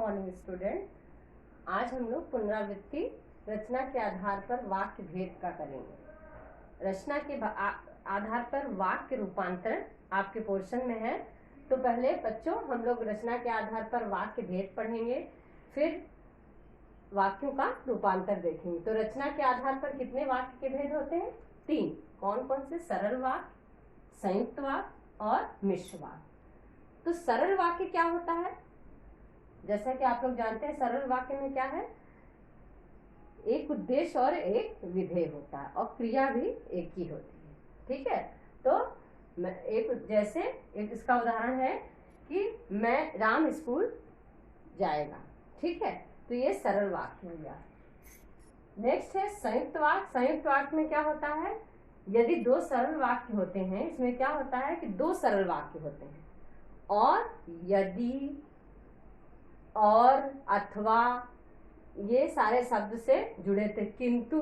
Morning student. आज हम लोग पुनरावृत्ति रचना के आधार पर वाक्य भेद का करेंगे। रचना के आधार पर वाक्य रूपांतरण आपके पोर्शन में है। तो पहले बच्चों हम लोग रचना के आधार पर वाक्य भेद पढ़ेंगे, फिर वाक्यों का रूपांतर देखेंगे। तो रचना के आधार पर कितने वाक्य के भेद होते हैं? 3। कौन कौन से? सरल वाक्य, संयुक्त वाक्य और मिश्र वाक्य। तो सरल वाक्य क्या होता है? जैसा कि आप लोग जानते हैं, सरल वाक्य में क्या है? एक उद्देश्य और एक विधेय होता है और क्रिया भी एक ही होती है। ठीक है, तो एक इसका उदाहरण है कि मैं राम स्कूल जाएगा। ठीक है, तो ये सरल वाक्य हो गया। नेक्स्ट है संयुक्त वाक्य। संयुक्त वाक्य में क्या होता है? यदि 2 सरल वाक्य होते हैं, इसमें क्या होता है कि 2 सरल वाक्य होते हैं और यदि, और, अथवा ये सारे शब्द से जुड़े थे। किंतु,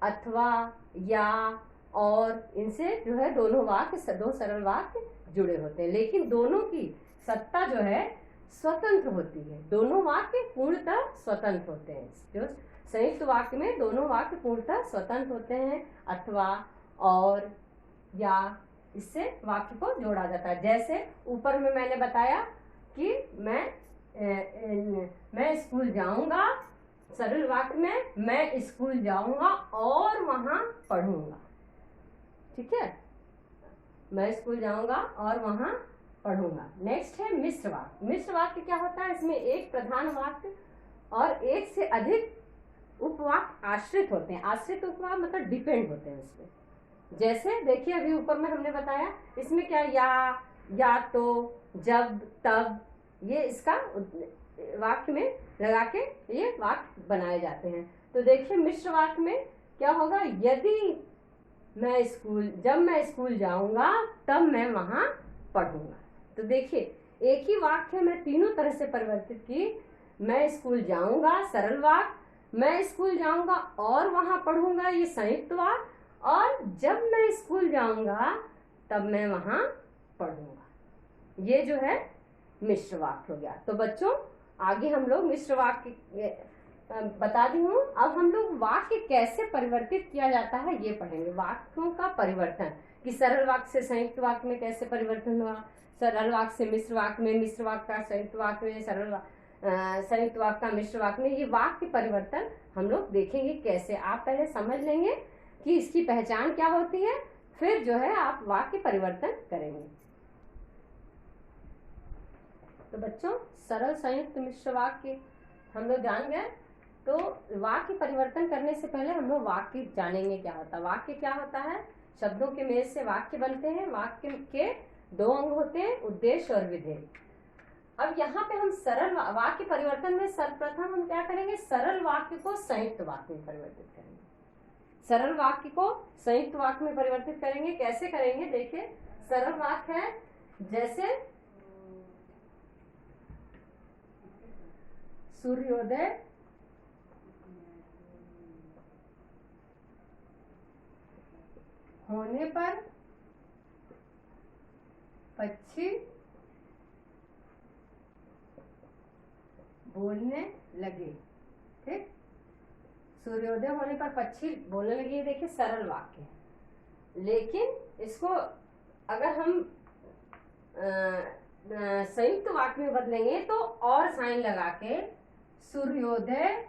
अथवा, या, और, इनसे जो है दोनों वाक्य, 2 सरल वाक्य जुड़े होते हैं, लेकिन दोनों की सत्ता जो है स्वतंत्र होती है। दोनों वाक्य पूर्णतः स्वतंत्र होते हैं। जो संयुक्त वाक्य में दोनों वाक्य पूर्णतः स्वतंत्र होते हैं। अथवा, और, या, इससे वाक्य को जोड़ा जाता है। जैसे ऊपर में मैंने बताया कि मैं स्कूल जाऊंगा। सरल वाक्य में मैं स्कूल जाऊंगा और वहां पढ़ूंगा। ठीक है, मैं स्कूल जाऊंगा और वहां पढ़ूंगा। नेक्स्ट है मिश्र वाक्य। मिश्र वाक्य क्या होता है? इसमें एक प्रधान वाक्य और एक से अधिक उपवाक्य आश्रित होते हैं। आश्रित उपवाक्य मतलब डिपेंड होते हैं उसपे। जैसे देखिए अभी ऊपर में हमने बताया, इसमें क्या, या तो, जब, तब, ये इसका वाक्य में लगा के ये वाक्य बनाए जाते हैं। तो देखिए मिश्र वाक्य में क्या होगा? जब मैं स्कूल जाऊंगा तब मैं वहां पढ़ूंगा। तो देखिए एक ही वाक्य में तीनों तरह से परिवर्तित की। मैं स्कूल जाऊंगा सरल वाक्य, मैं स्कूल जाऊंगा और वहां पढ़ूंगा ये संयुक्त वाक्य, और जब मैं स्कूल जाऊंगा तब मैं वहां पढ़ूंगा, ये जो है मिश्र वाक्य हो गया। तो बच्चों आगे हम लोग मिश्र वाक्य बता दी हूँ। अब हम लोग वाक्य कैसे परिवर्तित किया जाता है ये पढ़ेंगे। वाक्यों का परिवर्तन कि सरल वाक्य से संयुक्त वाक्य में कैसे परिवर्तन हुआ, सरल वाक्य से मिश्र वाक्य में, मिश्र वाक्य का संयुक्त वाक्य में, संयुक्त वाक्य का मिश्र वाक्य में, ये वाक्य परिवर्तन हम लोग देखेंगे कैसे। आप पहले समझ लेंगे कि इसकी पहचान क्या होती है, फिर जो है आप वाक्य परिवर्तन करेंगे। तो बच्चों सरल, संयुक्त, मिश्र वाक्य हम लोग जान गए। तो वाक्य परिवर्तन करने से पहले हम लोग वाक्य जानेंगे क्या होता है। वाक्य क्या होता है? शब्दों के मेल से वाक्य बनते हैं। वाक्य के 2 अंग होते हैं, उद्देश्य और विधेय। अब यहाँ पे हम सरल वाक्य परिवर्तन में सर्वप्रथम हम क्या करेंगे? सरल वाक्य को संयुक्त वाक्य में परिवर्तित करेंगे। सरल वाक्य को संयुक्त वाक्य में परिवर्तित करेंगे। कैसे करेंगे? देखिए सरल वाक्य है जैसे सूर्योदय होने पर पक्षी बोलने लगे। ठीक, सूर्योदय होने पर पक्षी बोलने लगे। देखिए सरल वाक्य है, लेकिन इसको अगर हम संयुक्त वाक्य में बदलेंगे तो और साइन लगा के सूर्योदय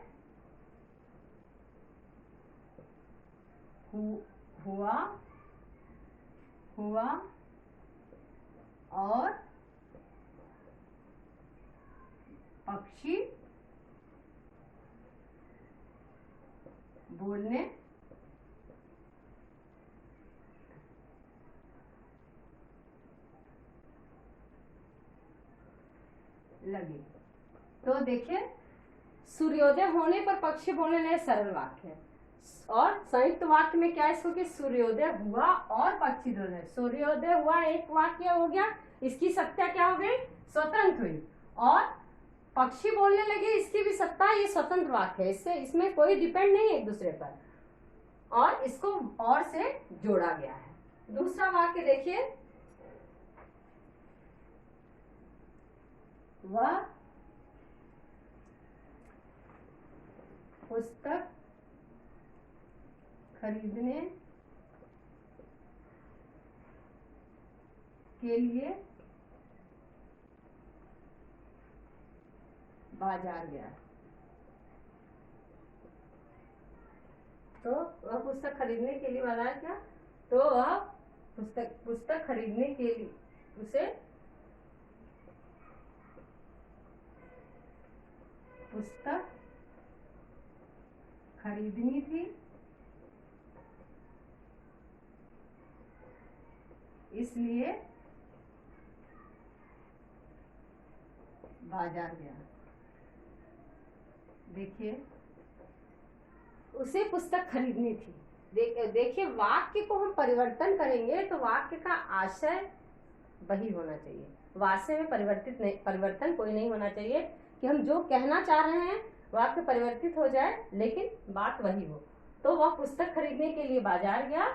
हुआ और पक्षी बोलने लगे। तो देखिए सूर्योदय होने पर पक्षी बोलने लगे, सरल वाक्य है। और संयुक्त वाक्य में क्या है इसको कि सूर्योदय हुआ और पक्षी बोलने। सूर्योदय हुआ एक वाक्य हो गया, इसकी सत्ता क्या हो गई? स्वतंत्र हुई। और पक्षी बोलने लगे, इसकी भी सत्ता, ये स्वतंत्र वाक्य है। इसमें कोई डिपेंड नहीं है एक दूसरे पर, और इसको और से जोड़ा गया है। दूसरा वाक्य देखिए, वह पुस्तक खरीदने के लिए बाजार गया। तो वह पुस्तक खरीदने के लिए बाजार गया, तो वह पुस्तक खरीदने के लिए उसे पुस्तक खरीदनी थी, इसलिए बाजार गया। देखिए, उसे पुस्तक खरीदनी थी। देखिए, वाक्य को हम परिवर्तन करेंगे तो वाक्य का आशय वही होना चाहिए। वाक्य में परिवर्तन कोई नहीं होना चाहिए कि हम जो कहना चाह रहे हैं वाक्य परिवर्तित हो जाए लेकिन बात वही हो। तो वह पुस्तक खरीदने के लिए बाजार गया,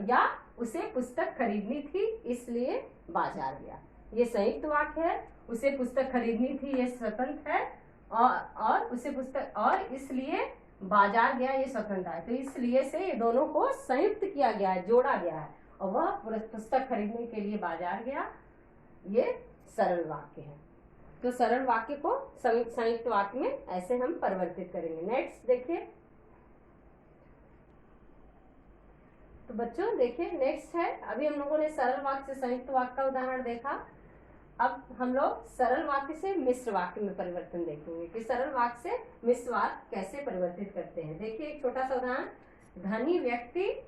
या उसे पुस्तक खरीदनी थी इसलिए बाजार गया। ये संयुक्त वाक्य है। उसे पुस्तक खरीदनी थी ये स्वतंत्र है, और उसे पुस्तक और इसलिए बाजार गया ये स्वतंत्र है। तो इसलिए से ये दोनों को संयुक्त किया गया है, जोड़ा गया है, और वह पुस्तक खरीदने के लिए बाजार गया, ये सरल वाक्य है। तो सरल वाक्य को संयुक्त वाक्य में ऐसे हम परिवर्तित करेंगे। नेक्स्ट देखिए, तो बच्चों देखिए नेक्स्ट है, अभी हम लोगों ने सरल वाक्य से संयुक्त वाक्य का उदाहरण देखा। अब हम लोग सरल वाक्य से मिश्र वाक्य में परिवर्तन देखेंगे कि सरल वाक्य से मिश्र वाक्य कैसे परिवर्तित करते हैं। देखिए एक छोटा सा उदाहरण, धनी व्यक्ति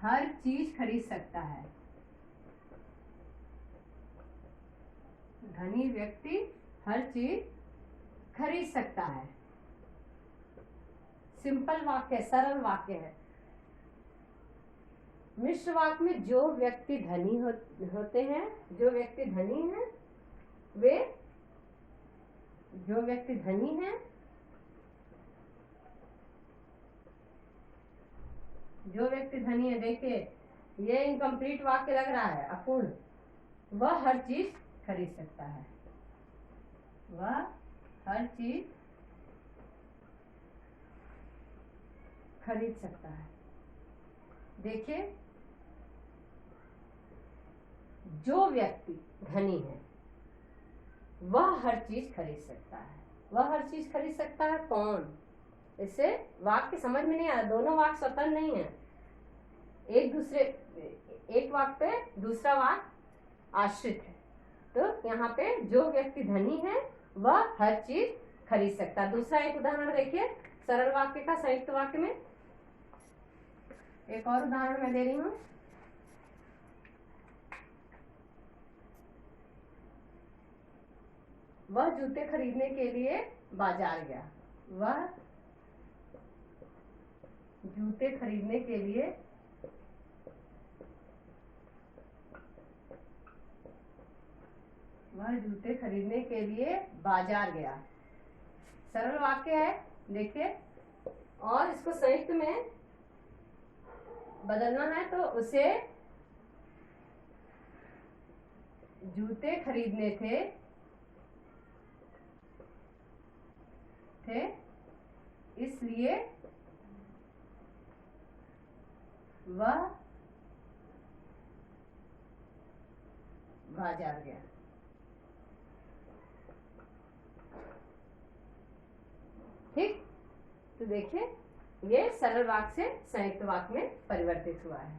हर चीज खरीद सकता है। धनी व्यक्ति हर चीज खरीद सकता है। सिंपल वाक्य है, सरल वाक्य है। मिश्र वाक्य में जो व्यक्ति धनी होते हैं, जो व्यक्ति धनी है देखिए ये इनकम्प्लीट वाक्य लग रहा है, अपूर्ण। वह हर चीज खरीद सकता है। वह हर चीज खरीद सकता है। देखिए, जो व्यक्ति धनी है वह हर चीज खरीद सकता है। वह हर चीज खरीद सकता है कौन? इससे वाक्य समझ में नहीं आ रहा, दोनों वाक्य स्वतंत्र नहीं है, एक वाक्य पे दूसरा वाक्य आश्रित है। तो यहाँ पे जो व्यक्ति धनी है वह हर चीज खरीद सकता है। दूसरा एक उदाहरण देखिए सरल वाक्य का संयुक्त वाक्य में, एक और उदाहरण मैं दे रही हूं। वह जूते खरीदने के लिए बाजार गया। वह जूते खरीदने के लिए बाजार गया। सरल वाक्य है देखिए, और इसको संयुक्त में बदलना है तो उसे जूते खरीदने थे इसलिए वह बाजार गया। ठीक, तो देखिए ये सरल वाक्य से संयुक्त वाक्य में परिवर्तित हुआ है।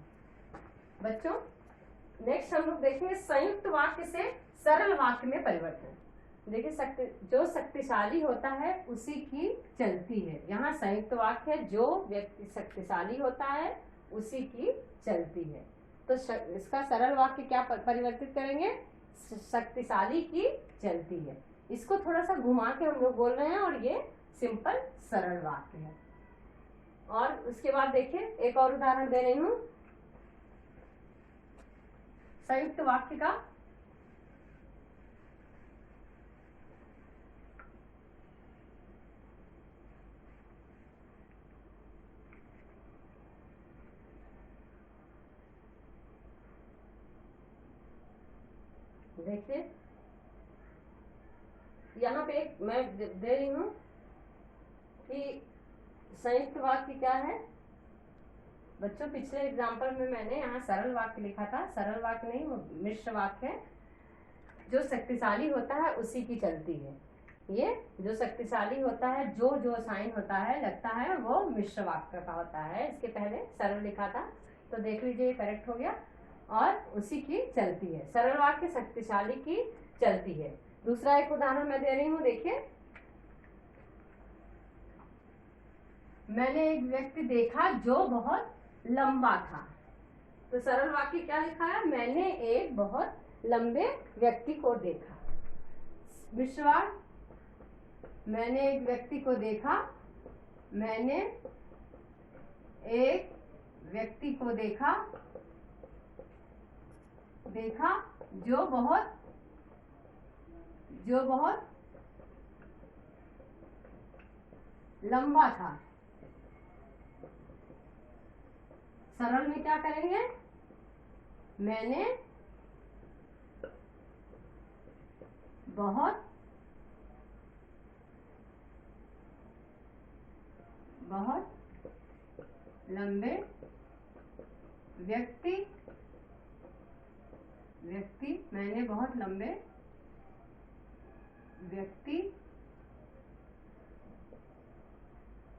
बच्चों नेक्स्ट हम लोग देखेंगे संयुक्त वाक्य से सरल वाक्य में परिवर्तन। देखिए जो शक्तिशाली होता है उसी की चलती है। यहाँ संयुक्त वाक्य है, जो व्यक्ति शक्तिशाली होता है उसी की चलती है। तो इसका सरल वाक्य क्या परिवर्तित करेंगे? शक्तिशाली की चलती है। इसको थोड़ा सा घुमा के हम लोग बोल रहे हैं और ये सिंपल सरल वाक्य है। और उसके बाद देखिए एक और उदाहरण दे रही हूं संयुक्त वाक्य का। देखिए यहाँ पे एक मैं दे रही हूँ कि संयुक्त वाक्य क्या है बच्चों। पिछले एग्जाम्पल में मैंने यहाँ सरल वाक्य लिखा था, सरल वाक्य नहीं वो मिश्र वाक्य है। जो शक्तिशाली होता है उसी की चलती है। ये जो शक्तिशाली होता है, जो जो साइन होता है लगता है वो मिश्र वाक्य का होता है। इसके पहले सरल लिखा था तो देख लीजिए करेक्ट हो गया। और उसी की चलती है, सरल वाक्य शक्तिशाली की चलती है। दूसरा एक उदाहरण मैं दे रही हूँ, देखिए। मैंने एक व्यक्ति देखा जो बहुत लंबा था। तो सरल वाक्य क्या लिखा है, मैंने एक बहुत लंबे व्यक्ति को देखा। मिश्र वाक्य, मैंने एक व्यक्ति को देखा, मैंने एक व्यक्ति को देखा जो बहुत लंबा था। सरल में क्या करेंगे, मैंने बहुत लंबे व्यक्ति मैंने बहुत लंबे व्यक्ति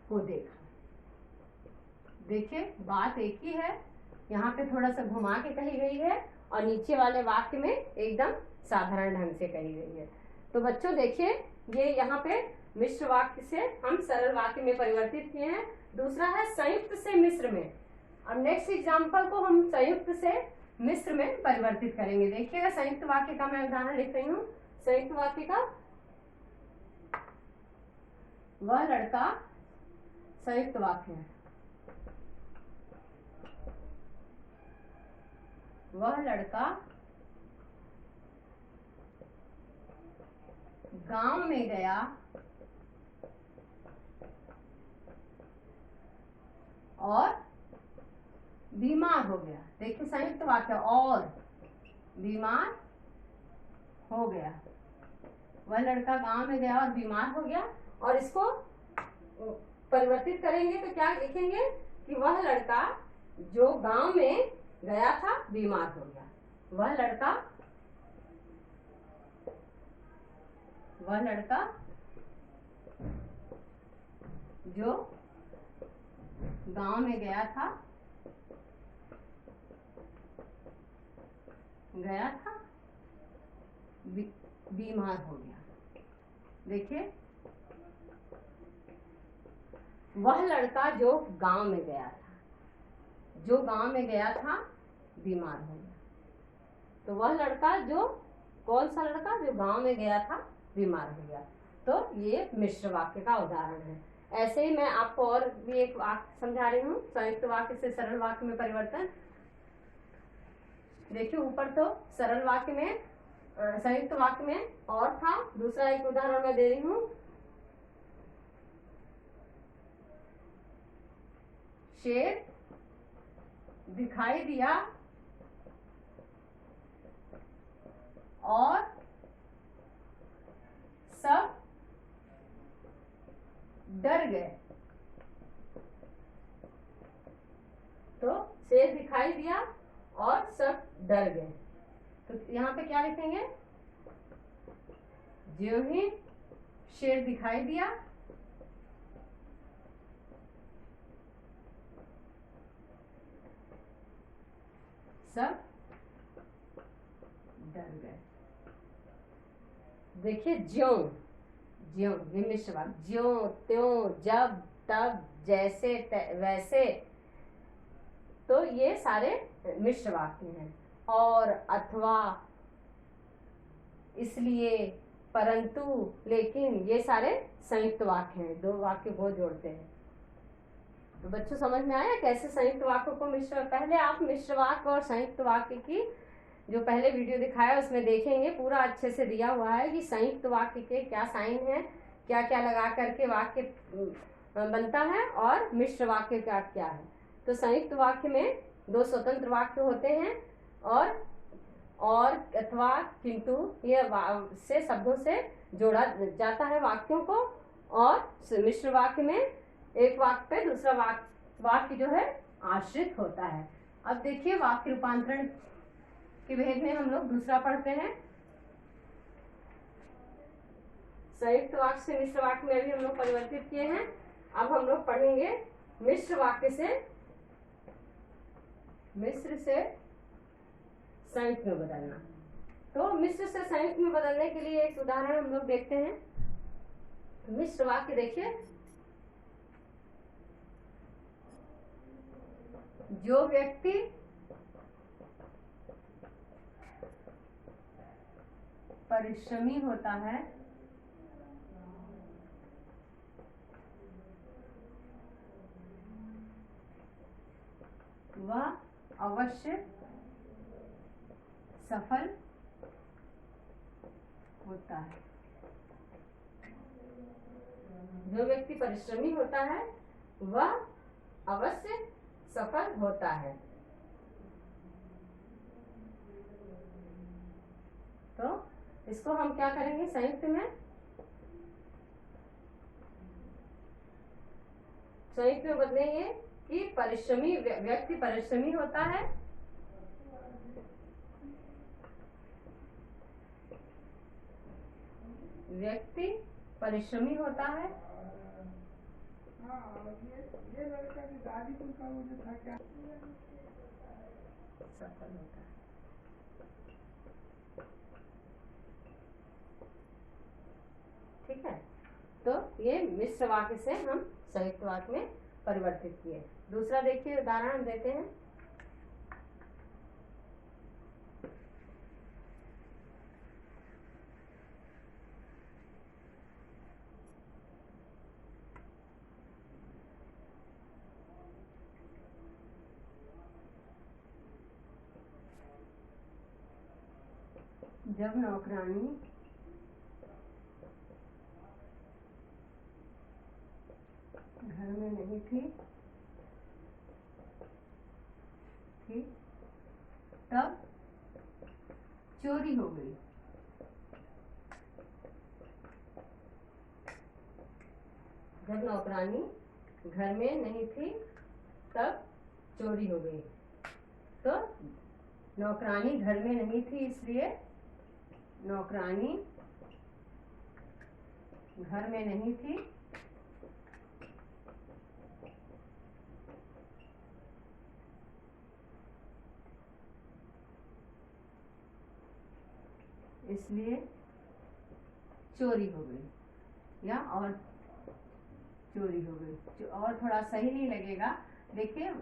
को देखा। देखिए बात एक ही है, यहाँ पे थोड़ा सा घुमा के कही गई है और नीचे वाले वाक्य में एकदम साधारण ढंग से कही गई है। तो बच्चों देखिए ये यहाँ पे मिश्र वाक्य से हम सरल वाक्य में परिवर्तित किए हैं। दूसरा है संयुक्त से मिश्र में। अब नेक्स्ट एग्जाम्पल को हम संयुक्त से मिश्र में परिवर्तित करेंगे। देखिएगा संयुक्त वाक्य का मैं उदाहरण लिख रही हूँ। संयुक्त वाक्य का, वह लड़का संयुक्त वाक्य है। वह लड़का गांव में गया और बीमार हो गया। देखिए संयुक्त वाक्य, और बीमार हो गया। वह लड़का गांव में गया और बीमार हो गया। और इसको परिवर्तित करेंगे तो क्या लिखेंगे कि वह लड़का जो गांव में गया था बीमार हो गया। वह लड़का जो गांव में गया था बीमार हो गया। देखिए वह लड़का जो गांव में गया था बीमार हो गया। तो वह लड़का जो, कौन सा लड़का, जो गांव में गया था बीमार हो गया। तो ये मिश्र वाक्य का उदाहरण है। ऐसे ही मैं आपको और भी एक वाक्य समझा रही हूँ, संयुक्त वाक्य से सरल वाक्य में परिवर्तन। देखिए ऊपर तो सरल वाक्य में, संयुक्त वाक्य में और था। दूसरा एक उदाहरण मैं दे रही हूँ। शेर दिखाई दिया और सब डर गए। तो शेर दिखाई दिया और सब डर गए। तो यहाँ पे क्या लिखेंगे, ज्यों ही शेर दिखाई दिया सब डर गए। देखिए ज्यों, ये मिश्र वाक्य, ज्यों त्यों जब तब जैसे वैसे, तो ये सारे मिश्र वाक्य हैं। और अथवा, इसलिए, परंतु, लेकिन, ये सारे संयुक्त वाक्य हैं, दो वाक्य को जोड़ते हैं। तो बच्चों समझ में आया कैसे संयुक्त वाक्यों को मिश्र। पहले आप मिश्र वाक्य और संयुक्त वाक्य की जो पहले वीडियो दिखाया उसमें देखेंगे, पूरा अच्छे से दिया हुआ है कि संयुक्त वाक्य के क्या साइन है, क्या क्या लगा करके वाक्य बनता है और मिश्र वाक्य का क्या है। तो संयुक्त वाक्य में दो स्वतंत्र वाक्य होते हैं और अथवा, किंतु, ये से शब्दों से जोड़ा जाता है वाक्यों को, और मिश्र वाक्य में एक वाक्य पे दूसरा वाक्य जो है आश्रित होता है। अब देखिए वाक्य रूपांतरण के भेद में हम लोग दूसरा पढ़ते हैं। संयुक्त वाक्य से मिश्र वाक्य में अभी हम लोग परिवर्तित किए हैं। अब हम लोग पढ़ेंगे मिश्र वाक्य से संयुक्त में बदलना। तो मिश्र से संयुक्त में बदलने के लिए एक उदाहरण हम लोग देखते हैं। मिश्र वाक्य देखिए, जो व्यक्ति परिश्रमी होता है वह अवश्य सफल होता है। जो व्यक्ति परिश्रमी होता है वह अवश्य सफल होता है। तो इसको हम क्या करेंगे संयुक्त में? संयुक्त में बदलेंगे कि परिश्रमी व्यक्ति परिश्रमी होता है व्यक्ति परिश्रमी होता है ये लड़का की दादी को का मुझे था क्या सफल होता है। ठीक है, तो ये मिश्र वाक्य से हम संयुक्त वाक्य में परिवर्तित किए। दूसरा देखिए उदाहरण देते हैं। जब नौकरानी घर में नहीं थी तब चोरी हो गई। जब नौकरानी घर में नहीं थी तब चोरी हो गई। तो नौकरानी घर में नहीं थी, इसलिए नौकरानी घर में नहीं थी इसलिए चोरी हो गई, या और चोरी हो गई। और थोड़ा सही नहीं लगेगा। देखिए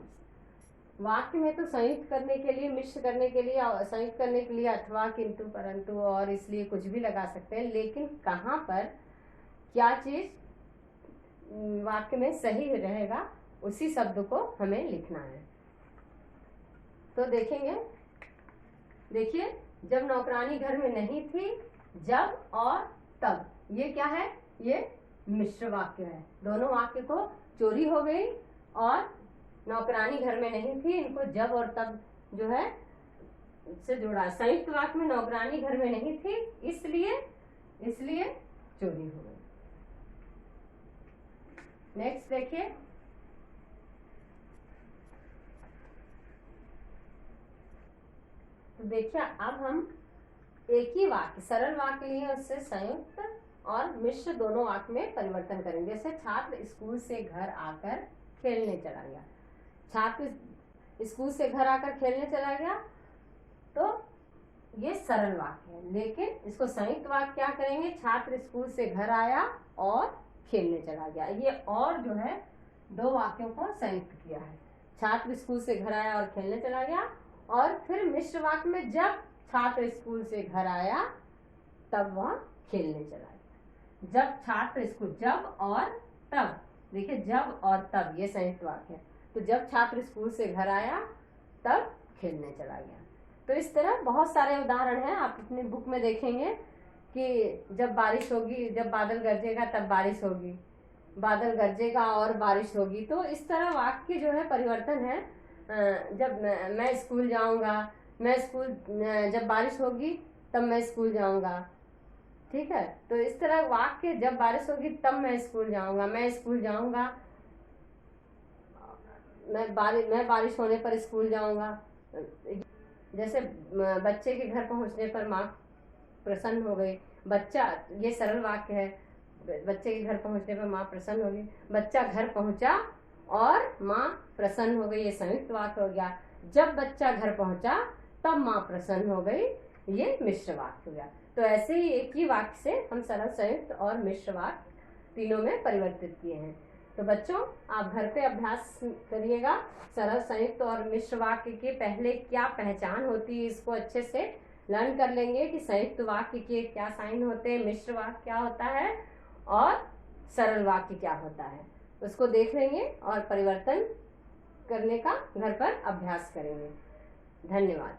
वाक्य में तो संयुक्त करने के लिए, मिश्र करने के लिए, संयुक्त करने के लिए अथवा, किंतु, परंतु और इसलिए कुछ भी लगा सकते हैं, लेकिन कहाँ पर क्या चीज वाक्य में सही रहेगा उसी शब्द को हमें लिखना है। तो देखेंगे, देखिए जब नौकरानी घर में नहीं थी, जब और तब, ये क्या है? ये मिश्र वाक्य है। दोनों वाक्य को चोरी हो गई और नौकरानी घर में नहीं थी, इनको जब और तब जो है से जोड़ा। संयुक्त वाक्य में नौकरानी घर में नहीं थी इसलिए चोरी हो गई। नेक्स्ट देखिए, तो देखिए अब हम एक ही वाक्य, सरल वाक्य लिए, उससे संयुक्त और मिश्र दोनों वाक्य में परिवर्तन करेंगे। जैसे छात्र स्कूल से घर आकर खेलने चला गया। छात्र स्कूल से घर आकर खेलने चला गया, तो ये सरल वाक्य है। लेकिन इसको संयुक्त वाक्य क्या करेंगे? छात्र स्कूल से घर आया और खेलने चला गया। ये और जो है दो वाक्यों को संयुक्त किया है। छात्र स्कूल से घर आया और खेलने चला गया, और फिर मिश्र वाक्य में जब छात्र स्कूल से घर आया तब वह खेलने चला गया। जब छात्र स्कूल, जब और तब, देखिए जब और तब ये संयुक्त वाक्य है। तो जब छात्र स्कूल से घर आया तब खेलने चला गया। तो इस तरह बहुत सारे उदाहरण हैं, आप अपनी बुक में देखेंगे कि जब बारिश होगी, जब बादल गरजेगा तब बारिश होगी, बादल गरजेगा और बारिश होगी। तो इस तरह वाक्य जो है परिवर्तन है। जब मैं स्कूल जाऊंगा, मैं स्कूल, जब बारिश होगी तब मैं स्कूल जाऊंगा, ठीक है। तो इस तरह वाक्य, जब बारिश होगी तब मैं स्कूल जाऊंगा, मैं स्कूल जाऊंगा, मैं बारिश होने पर स्कूल जाऊंगा। जैसे बच्चे के घर पहुंचने पर माँ प्रसन्न हो गई, बच्चा, ये सरल वाक्य है। बच्चे के घर पहुंचने पर माँ प्रसन्न हो गई, बच्चा घर पहुंचा और माँ प्रसन्न हो गई, ये संयुक्त वाक्य हो गया। जब बच्चा घर पहुंचा तब माँ प्रसन्न हो गई, ये मिश्र वाक्य हो गया। तो ऐसे ही एक ही वाक्य से हम सरल, संयुक्त और मिश्र वाक्य तीनों में परिवर्तित किए हैं। तो बच्चों, आप घर पे अभ्यास करिएगा। सरल, संयुक्त और मिश्र वाक्य के पहले क्या पहचान होती है, इसको अच्छे से लर्न कर लेंगे कि संयुक्त वाक्य के क्या साइन होते हैं, मिश्र वाक्य क्या होता है और सरल वाक्य क्या होता है, उसको देख लेंगे और परिवर्तन करने का घर पर अभ्यास करेंगे। धन्यवाद।